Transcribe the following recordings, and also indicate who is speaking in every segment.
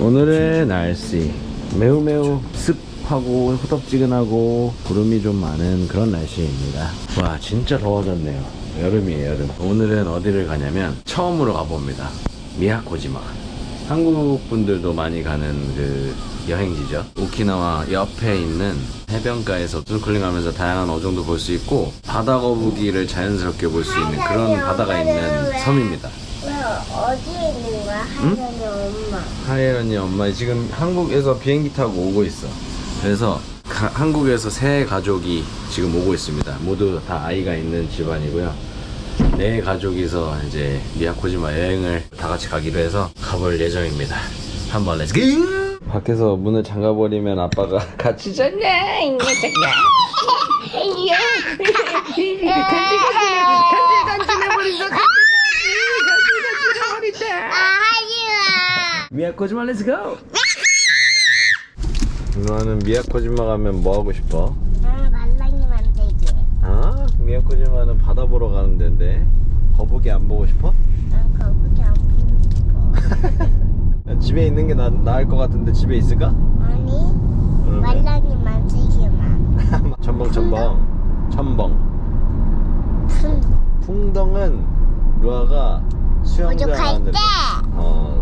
Speaker 1: 오늘의 날씨 매우 습하고 후덥지근하고 구름이 좀 많은 그런 날씨입니다. 와, 진짜 더워졌네요. 여름이에요, 여름. 오늘은 어디를 가냐면 처음으로 가봅니다. 미야코지마. 한국 분들도 많이 가는 그 여행지죠. 오키나와 옆에 있는 해변가에서 스노클링하면서 다양한 어종도 볼 수 있고 바다 거북이를 자연스럽게 볼 수 있는 그런 바다가 있는 섬입니다.
Speaker 2: 어디에 있는 거야? 하연이 엄마.
Speaker 1: 하예런이 엄마 지금 한국에서 비행기 타고 오고 있어. 그래서 한국에서 세 가족이 지금 오고 있습니다. 모두 다 아이가 있는 집안이고요. 네 가족이서 이제 미야코지마 여행을 다 같이 가기로 해서 가볼 예정입니다. 한번 렛츠 고! 밖에서 문을 잠가버리면 아빠가 같이 잤냐? 이 녀석야. 미야코지마 렛츠 고! 누나는 미야코지마 가면 뭐 하고 싶어?
Speaker 2: 말랑이 만들기.
Speaker 1: 아? 미야코지마는 바다 보러 가는 데인데 거북이 안 보고 싶어?
Speaker 2: 거북이 안 보고 싶어.
Speaker 1: 집에 있는 게 나을 것 같은데 집에 있을까?
Speaker 2: 아니,
Speaker 1: 그러면?
Speaker 2: 말랑이 만들기만.
Speaker 1: 첨벙 풍덩은 루아가 수영장
Speaker 2: 부족할
Speaker 1: 하는데
Speaker 2: 때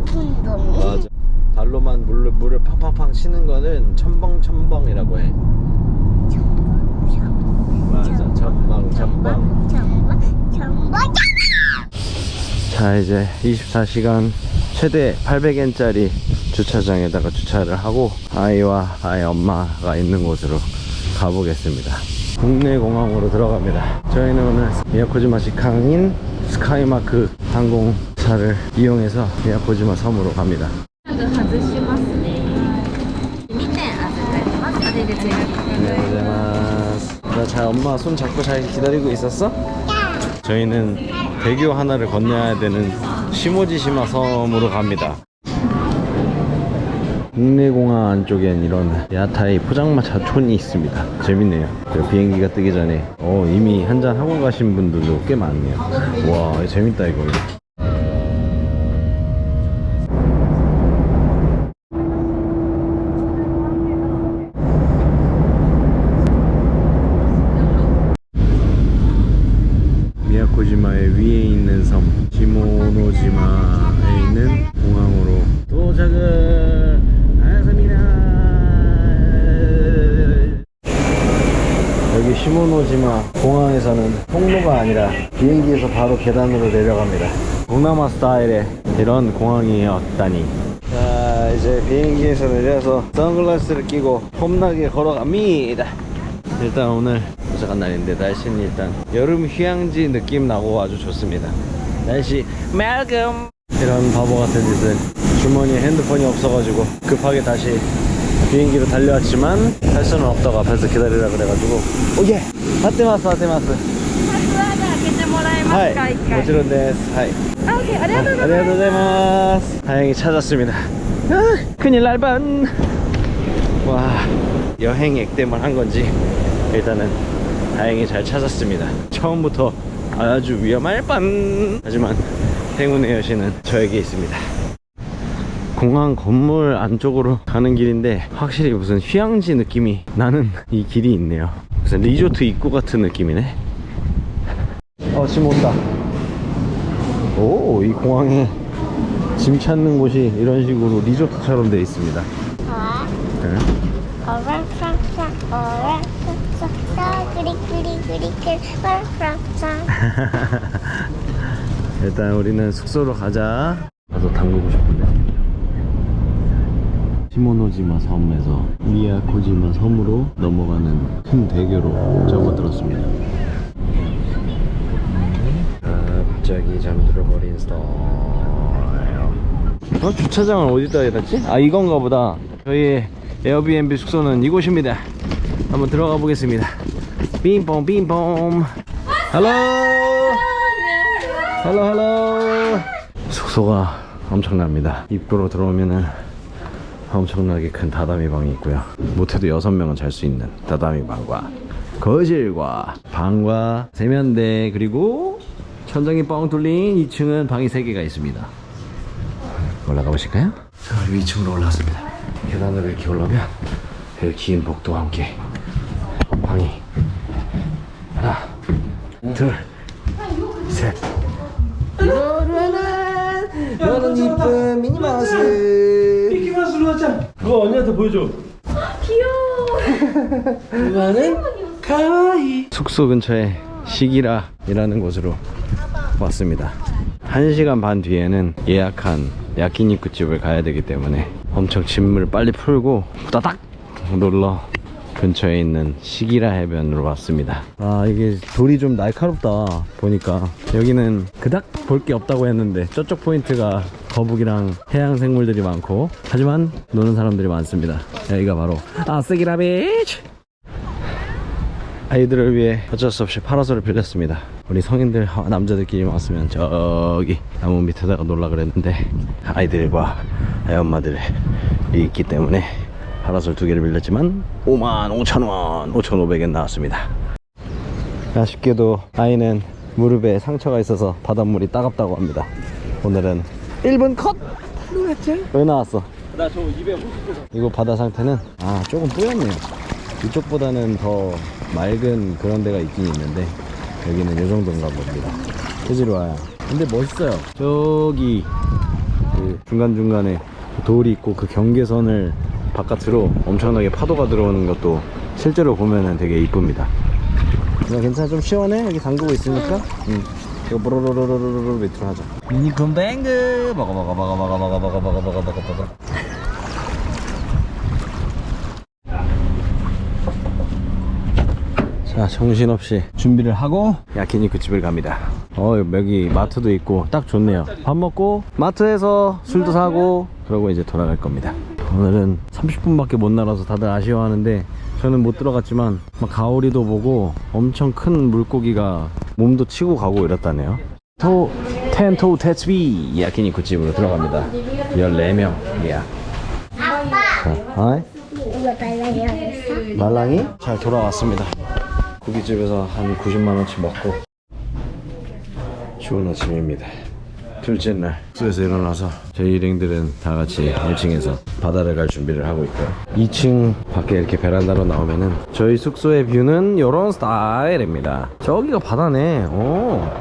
Speaker 2: 풍덩이.
Speaker 1: 맞아. 발로만 물을 팡팡팡 치는 거는 첨벙이라고 해. 맞아, 첨벙. 자, 이제 24시간 최대 800엔짜리 주차장에다가 주차를 하고 아이와 아이 엄마가 있는 곳으로 가보겠습니다. 국내 공항으로 들어갑니다. 저희는 오늘 미야코지마 직항인 스카이마크 항공사를 이용해서 미야코지마 섬으로 갑니다. 나 잘 엄마 손 잡고 잘 기다리고 있었어? 저희는 대교 하나를 건너야 되는 시모지시마 섬으로 갑니다. 국내공항 안쪽엔 이런 야타이 포장마차촌이 있습니다. 재밌네요. 비행기가 뜨기 전에 이미 한잔 하고 가신 분들도 꽤 많네요. 와, 재밌다 이거. 미야코지마의 위에 있는 섬 시모노지마에 있는 공항으로 도착을 하였습니다. 여기 시모노지마 공항에서는 통로가 아니라 비행기에서 바로 계단으로 내려갑니다. 동남아 스타일의 이런 공항이었다니. 자, 이제 비행기에서 내려서 선글라스를 끼고 폼나게 걸어갑니다. 일단 오늘 도착한 날인데 날씨는 일단 여름 휴양지 느낌 나고 아주 좋습니다. 날씨 맑음. 이런 바보 같은 짓을 주머니에 핸드폰이 없어가지고 급하게 다시 비행기로 달려왔지만 할 수는 없다고 앞에서 기다리라 그래가지고 오예! 아테마스 하이 모치론 데스. 하이 아리가토고자이마스. 다행히 찾았습니다. 큰일 날 뻔. 와, 여행 액땜을 한 건지 일단은 다행히 잘 찾았습니다. 처음부터 아주 위험할 뻔. 하지만 행운의 여신은 저에게 있습니다. 공항 건물 안쪽으로 가는 길인데 확실히 무슨 휴양지 느낌이 나는 이 길이 있네요. 무슨 리조트 입구 같은 느낌이네. 짐 온다. 오, 이 공항에 짐 찾는 곳이 이런 식으로 리조트처럼 되어 있습니다. 네. 일단 우리는 숙소로 가자. 가서 담그고 싶은데. 시모노지마 섬에서 미야코지마 섬으로 넘어가는 큰 대교로 접어들었습니다. 갑자기 잠들어버린 스타일. 주차장을 어디다 해놨지? 이건가 보다. 저희의 에어비앤비 숙소는 이곳입니다. 한번 들어가 보겠습니다. 빔뽕 헬로. 숙소가 엄청납니다. 입구로 들어오면은 엄청나게 큰 다다미 방이 있고요. 못해도 6명은 잘 수 있는 다다미 방과 거실과 방과 세면대, 그리고 천장이 뻥 뚫린 2층은 방이 3개가 있습니다. 올라가 보실까요? 자, 우리 2층으로 올라왔습니다. 계단으로 이렇게 올라오면 여기 긴 복도와 함께 방이 하나, 둘, 셋. 너는 이쁜 미니마우스.
Speaker 3: 미키마우스로 하자. 그거 언니한테 보여줘.
Speaker 1: 루아는 카와이. 숙소 근처에 시기라이라는 곳으로 왔습니다. 1시간 반 뒤에는 예약한 야끼니쿠 집을 가야 되기 때문에 엄청 짐을 빨리 풀고 후다닥 놀러 근처에 있는 시기라 해변으로 왔습니다. 아, 이게 돌이 좀 날카롭다 보니까. 여기는 그닥 볼 게 없다고 했는데 저쪽 포인트가 거북이랑 해양 생물들이 많고, 하지만 노는 사람들이 많습니다. 여기가 바로 시기라 비치. 아이들을 위해 어쩔 수 없이 파라솔을 빌렸습니다. 우리 성인들 남자들끼리 왔으면 저기 나무 밑에다가 놀라 그랬는데 아이들과 애엄마들이 있기 때문에 파라솔 2개를 빌렸지만 55,000원, 5,500엔 나왔습니다. 아쉽게도 아이는 무릎에 상처가 있어서 바닷물이 따갑다고 합니다. 오늘은 1분 컷! 왜 나왔어?
Speaker 3: 나 저 입에 호흡.
Speaker 1: 이거 바다 상태는 조금 뿌였네요. 이쪽보다는 더 맑은 그런 데가 있긴 있는데 여기는 이 정도인가 봅니다. 그지로 와요. 근데 멋있어요. 저기 그 중간중간에 돌이 있고 그 경계선을 바깥으로 엄청나게 파도가 들어오는 것도 실제로 보면은 되게 이쁩니다. 그냥 괜찮아. 좀 시원해. 여기 담그고 있으니까. 이거 보로로로로로로 밑으로 하자. 유니콘 뱅그 먹어. 자, 정신없이 준비를 하고 야키니쿠 집을 갑니다. 여기 마트도 있고 딱 좋네요. 밥 먹고 마트에서 술도 사고 그러고 이제 돌아갈 겁니다. 오늘은 30분밖에 못 날아서 다들 아쉬워하는데 저는 못 들어갔지만 막 가오리도 보고 엄청 큰 물고기가 몸도 치고 가고 이랬다네요. 텐토 테츠비 야키니쿠 집으로 들어갑니다. 14명 예약.
Speaker 2: 아빠 이거 말랑이
Speaker 1: 말랑이? 잘 돌아왔습니다. 고깃집에서 한 90만원치 먹고 좋은 아침입니다. 둘째 날 숙소에서 일어나서 저희 일행들은 다 같이 1층에서 바다를 갈 준비를 하고 있고요. 2층 밖에 이렇게 베란다로 나오면은 저희 숙소의 뷰는 이런 스타일입니다. 저기가 바다네.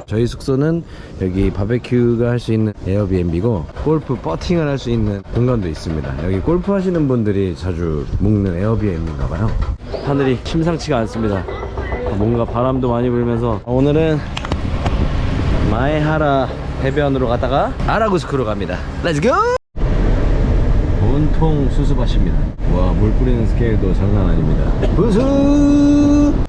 Speaker 1: 저희 숙소는 여기 바베큐가 할 수 있는 에어비앤비고 골프 퍼팅을 할 수 있는 공간도 있습니다. 여기 골프 하시는 분들이 자주 묵는 에어비앤비인가봐요. 하늘이 심상치가 않습니다. 뭔가 바람도 많이 불면서 오늘은 마에하라 해변으로 갔다가 아라구스크로 갑니다. 렛츠고! 온통 수수밭입니다. 와, 물 뿌리는 스케일도 장난 아닙니다. 부수!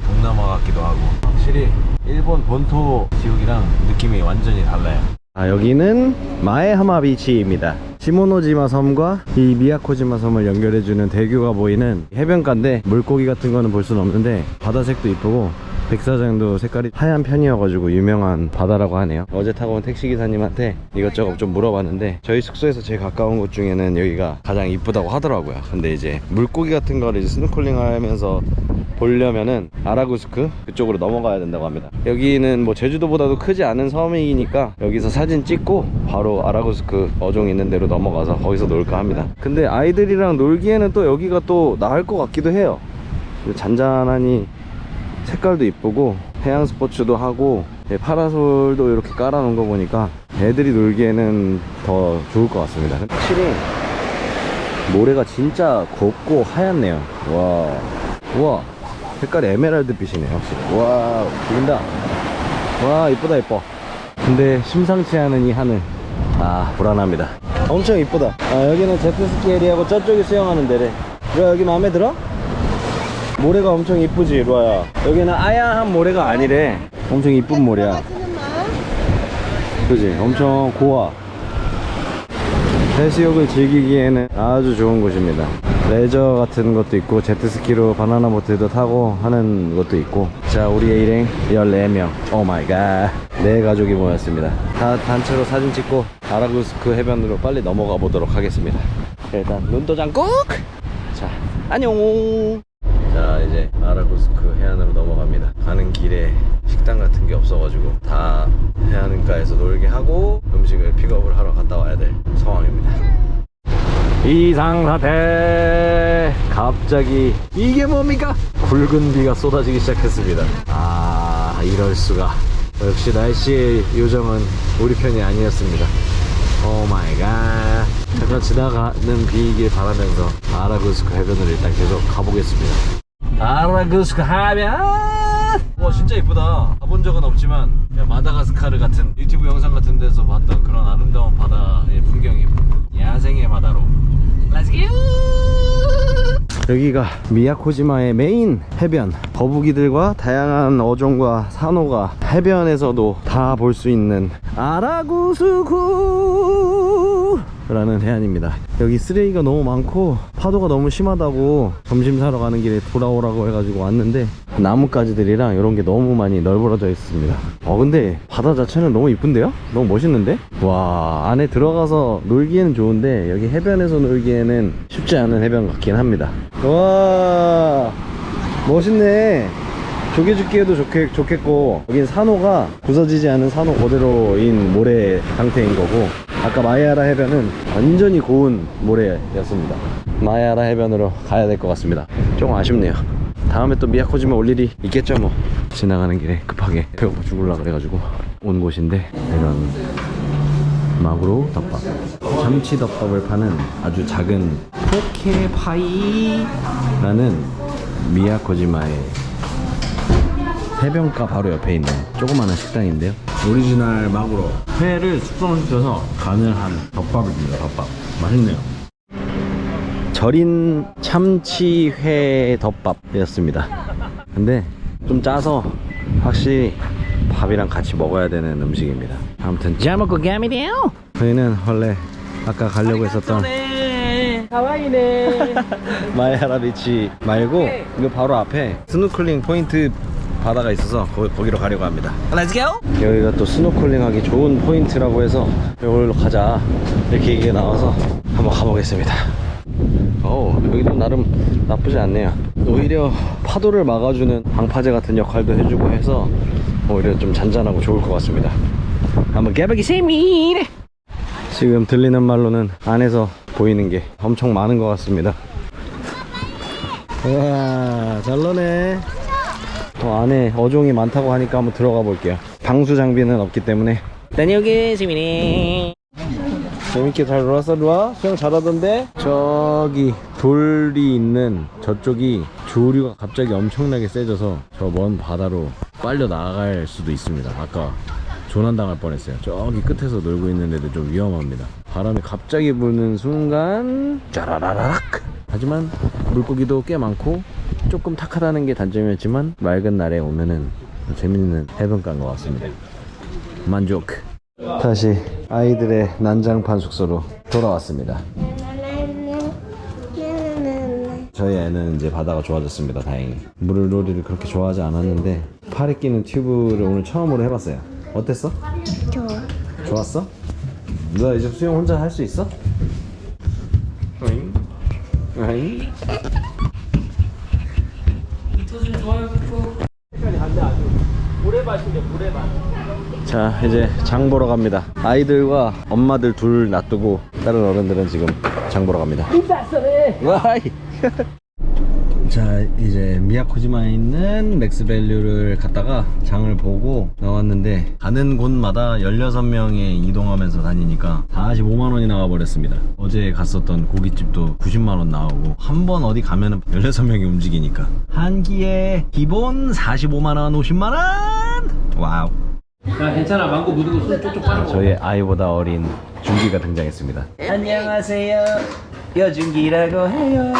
Speaker 1: 동남아 같기도 하고 확실히 일본 본토 지역이랑 느낌이 완전히 달라요. 여기는 마에하마 비치입니다. 시모노지마 섬과 이 미야코지마 섬을 연결해주는 대교가 보이는 해변가인데 물고기 같은 거는 볼 수는 없는데 바다색도 이쁘고 백사장도 색깔이 하얀 편이어가지고 유명한 바다라고 하네요. 어제 타고 온 택시기사님한테 이것저것 좀 물어봤는데 저희 숙소에서 제일 가까운 곳 중에는 여기가 가장 이쁘다고 하더라고요. 근데 이제 물고기 같은 거를 이제 스노클링 하면서 보려면은 아라구스크 그쪽으로 넘어가야 된다고 합니다. 여기는 뭐 제주도보다도 크지 않은 섬이니까 여기서 사진 찍고 바로 아라구스크 어종 있는 데로 넘어가서 거기서 놀까 합니다. 근데 아이들이랑 놀기에는 또 여기가 또 나을 것 같기도 해요. 잔잔하니 색깔도 이쁘고 해양 스포츠도 하고 파라솔도 이렇게 깔아놓은 거 보니까 애들이 놀기에는 더 좋을 것 같습니다. 확실히 모래가 진짜 곱고 하얗네요. 우와, 색깔이 에메랄드 빛이네요. 확실히. 와, 보인다. 와, 이쁘다 이뻐. 근데 심상치 않은 이 하늘, 불안합니다. 엄청 이쁘다. 여기는 제트스키 에리하고 저쪽이 수영하는 데래. 루아, 여기 마음에 들어? 모래가 엄청 이쁘지, 루아야. 여기는 아야한 모래가 아니래. 엄청 이쁜 모래야. 그지? 엄청 고와. 해수욕을 즐기기에는 아주 좋은 곳입니다. 레저 같은 것도 있고 제트스키로 바나나 보트도 타고 하는 것도 있고. 자, 우리의 일행 14명. 오 마이 갓. 4가족이 모였습니다. 다 단체로 사진 찍고 아라구스크 해변으로 빨리 넘어가 보도록 하겠습니다. 일단 눈도 잠꾹. 자, 안녕. 자, 이제 아라구스크 해안으로 넘어갑니다. 가는 길에 식당 같은 게 없어가지고 다 해안가에서 놀게 하고 음식을 픽업을 하러 갔다 와야 될 상황입니다. 이상사태. 갑자기 이게 뭡니까? 굵은 비가 쏟아지기 시작했습니다. 아, 이럴수가. 역시 날씨의 요정은 우리 편이 아니었습니다. 오 마이 갓. 잠깐 지나가는 비이길 바라면서 아라구스코 해변을 일단 계속 가보겠습니다. 아라구스코 해변. 와, 진짜 이쁘다. 가본 적은 없지만 마다가스카르 같은 유튜브 영상 같은 데서 봤던 그런 아름다운 바다의 풍경이 야생의 바다로. Let's go! 여기가 미야코지마의 메인 해변. 거북이들과 다양한 어종과 산호가 해변에서도 다 볼 수 있는 아라구스쿠라는 해안입니다. 여기 쓰레기가 너무 많고 파도가 너무 심하다고 점심 사러 가는 길에 돌아오라고 해가지고 왔는데 나뭇가지들이랑 이런 게 너무 많이 널브러져 있습니다. 근데 바다 자체는 너무 이쁜데요? 너무 멋있는데? 와, 안에 들어가서 놀기에는 좋은데 여기 해변에서 놀기에는 쉽지 않은 해변 같긴 합니다. 와, 멋있네. 조개죽기에도 좋겠고, 여긴 산호가 부서지지 않은 산호 그대로인 모래 상태인 거고, 아까 마야라 해변은 완전히 고운 모래였습니다. 마야라 해변으로 가야 될 것 같습니다. 조금 아쉽네요. 다음에 또 미야코지마 올 일이 있겠죠 뭐. 지나가는 길에 급하게 배고파 죽으려고 그래가지고 온 곳인데, 이런 마구로 덮밥, 참치 덮밥을 파는 아주 작은 포케파이라는 미야코지마의 해변가 바로 옆에 있는 조그마한 식당인데요. 오리지널 마구로 회를 숙성시켜서 간을 한 덮밥을 줍니다. 덮밥 맛있네요. 절인 참치회 덮밥이었습니다. 근데 좀 짜서 확실히 밥이랑 같이 먹어야 되는 음식입니다. 아무튼 잘 먹고 가미래요. 저희는 원래 아까 가려고 했었던 하와이네 마야라 비치 말고 이거 바로 앞에 스노클링 포인트 바다가 있어서 거기로 가려고 합니다. Let's go! 여기가 또 스노클링 하기 좋은 포인트라고 해서 이걸로 가자 이렇게 얘기가 나와서 한번 가보겠습니다. 여기도 나름 나쁘지 않네요. 오히려 파도를 막아주는 방파제 같은 역할도 해주고 해서 오히려 좀 잔잔하고 좋을 것 같습니다. 한번 가보겠습니다. 지금 들리는 말로는 안에서 보이는 게 엄청 많은 것 같습니다. 우와, 잘 노네. 안에 어종이 많다고 하니까 한번 들어가 볼게요. 방수 장비는 없기 때문에. 다녀오겠습니다. 재밌게 잘 놀았어, 루아? 수영 잘하던데? 저기 돌이 있는 저쪽이 조류가 갑자기 엄청나게 세져서 저 먼 바다로 빨려 나갈 수도 있습니다. 아까 조난당할 뻔했어요. 저기 끝에서 놀고 있는데도 좀 위험합니다. 바람이 갑자기 부는 순간 짜라라락. 하지만 물고기도 꽤 많고 조금 탁하다는 게 단점이었지만 맑은 날에 오면은 재밌는 해변가인 것 같습니다. 만족. 다시 아이들의 난장판 숙소로 돌아왔습니다. 저희 애는 이제 바다가 좋아졌습니다. 다행히. 물놀이를 그렇게 좋아하지 않았는데 팔에 끼는 튜브를 오늘 처음으로 해봤어요. 어땠어?
Speaker 2: 좋아.
Speaker 1: 좋았어? 너 이제 수영 혼자 할 수 있어? 어잉? 어잉? 자, 이제 장 보러 갑니다. 아이들과 엄마들 둘 놔두고 다른 어른들은 지금 장 보러 갑니다. 와이. 자, 이제 미야코지마에 있는 맥스밸류를 갔다가 장을 보고 나왔는데 가는 곳마다 16명이 이동하면서 다니니까 45만원이 나와버렸습니다. 어제 갔었던 고깃집도 90만원 나오고 한 번 어디 가면은 16명이 움직이니까 한 끼에 기본 45만원 50만원. 와우.
Speaker 3: 야, 괜찮아. 망고 묻은 거 손 쪽쪽 빨아 먹어.
Speaker 1: 저희 아이보다 어린 준기가 등장했습니다. 안녕하세요, 여준기라고 해요.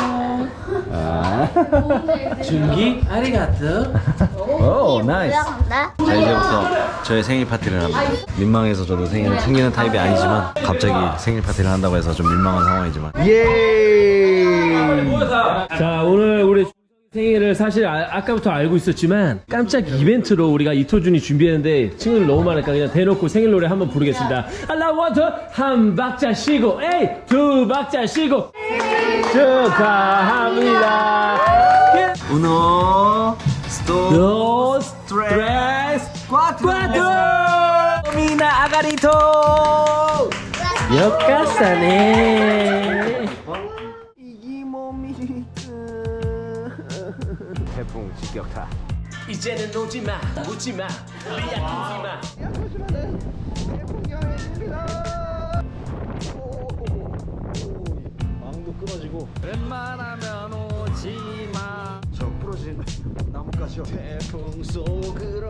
Speaker 3: 준기? 아리가또.
Speaker 1: 오, 나이스.
Speaker 2: 올라간다.
Speaker 1: 자, 이제부터 저의 생일 파티를 합니다. 민망해서 저도 생일을 챙기는 타입이 아니지만 갑자기 생일 파티를 한다고 해서 좀 민망한 상황이지만 예.
Speaker 3: 자, 오늘 우리 생일을 사실 아까부터 알고 있었지만 깜짝 이벤트로 우리가 이토준이 준비했는데 친구들 너무 많으니까 그냥 대놓고 생일 노래 한번 부르겠습니다. 알라원터 한 박자 쉬고 에이 두 박자 쉬고 축하합니다.
Speaker 1: 우노
Speaker 3: No stress. 4 미나 아가리토 역가사네
Speaker 1: 이기 몸이 태풍 직격타.
Speaker 3: 이제는 오지마 묻지마 미약하지마
Speaker 1: 망도 끊어지고. 웬만하면 오지마. 저 부러진 나뭇가지요. 태풍 속으로